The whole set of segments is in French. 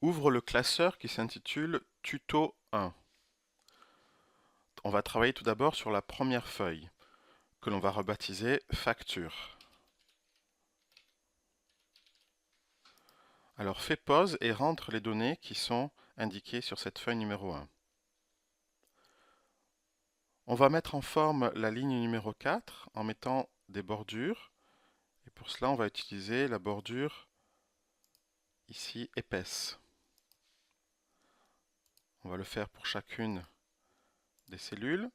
Ouvre le classeur qui s'intitule Tuto 1. On va travailler tout d'abord sur la première feuille, que l'on va rebaptiser Facture. Alors fais pause et rentre les données qui sont indiquées sur cette feuille numéro 1. On va mettre en forme la ligne numéro 4 en mettant des bordures. Et pour cela, on va utiliser la bordure ici épaisse. On va le faire pour chacune des cellules.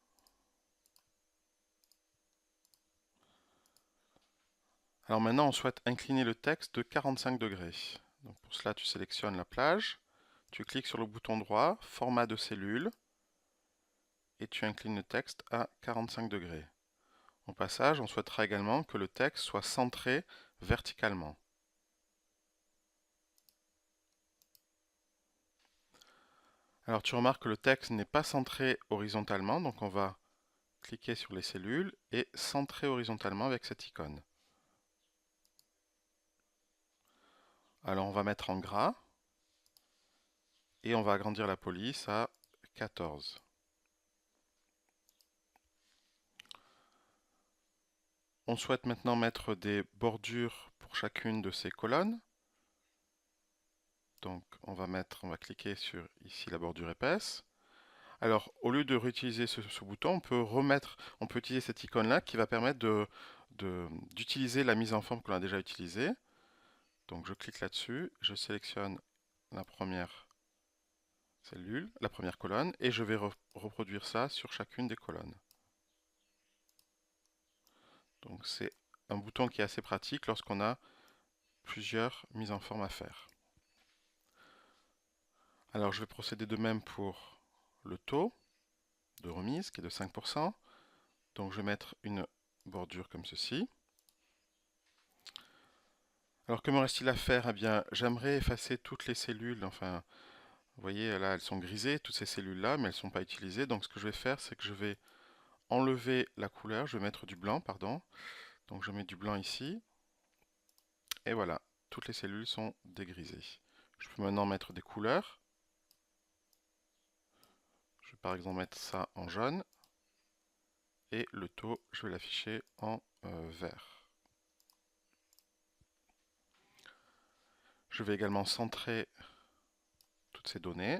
Alors maintenant, on souhaite incliner le texte de 45 degrés. Donc pour cela, tu sélectionnes la plage, tu cliques sur le bouton droit, format de cellule, et tu inclines le texte à 45 degrés. Au passage, on souhaitera également que le texte soit centré verticalement. Alors tu remarques que le texte n'est pas centré horizontalement, donc on va cliquer sur les cellules et centrer horizontalement avec cette icône. Alors on va mettre en gras et on va agrandir la police à 14. On souhaite maintenant mettre des bordures pour chacune de ces colonnes. Donc on va cliquer sur ici la bordure épaisse. Alors au lieu de réutiliser ce bouton, on peut utiliser cette icône-là qui va permettre d'utiliser la mise en forme qu'on a déjà utilisée. Donc je clique là-dessus, je sélectionne la première cellule, la première colonne, et je vais reproduire ça sur chacune des colonnes. Donc c'est un bouton qui est assez pratique lorsqu'on a plusieurs mises en forme à faire. Alors je vais procéder de même pour le taux de remise qui est de 5%. Donc je vais mettre une bordure comme ceci. Alors que me reste-t-il à faire? Eh bien, j'aimerais effacer toutes les cellules, enfin, vous voyez là, elles sont grisées, toutes ces cellules-là, mais elles ne sont pas utilisées. Donc ce que je vais faire, c'est que je vais enlever la couleur, je vais mettre du blanc, pardon. Donc je mets du blanc ici, et voilà, toutes les cellules sont dégrisées. Je peux maintenant mettre des couleurs. Je vais par exemple mettre ça en jaune, et le taux, je vais l'afficher en vert. Je vais également centrer toutes ces données.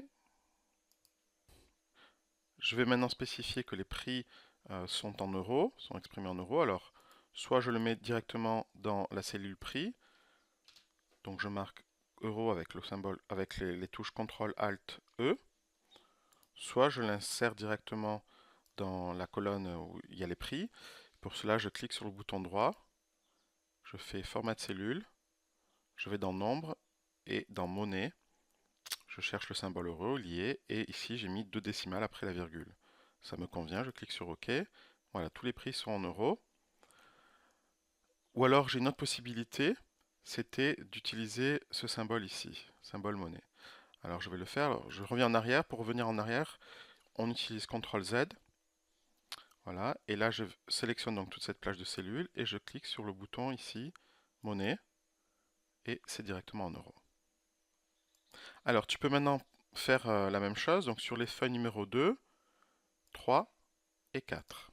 Je vais maintenant spécifier que les prix sont en euros, sont exprimés en euros. Alors, soit je le mets directement dans la cellule prix, donc je marque euro avec le symbole, avec les touches CTRL ALT E, soit je l'insère directement dans la colonne où il y a les prix. Pour cela, je clique sur le bouton droit, je fais format de cellule, je vais dans nombre et dans monnaie, je cherche le symbole euro lié et ici j'ai mis 2 décimales après la virgule. Ça me convient, je clique sur OK. Voilà, tous les prix sont en euros. Ou alors j'ai une autre possibilité, c'était d'utiliser ce symbole ici, symbole monnaie. Alors je vais le faire, alors, je reviens en arrière. Pour revenir en arrière, on utilise CTRL Z. Voilà, et là je sélectionne donc toute cette plage de cellules et je clique sur le bouton ici, monnaie, et c'est directement en euros. Alors tu peux maintenant faire la même chose, donc sur les feuilles numéro 2, 3 et 4.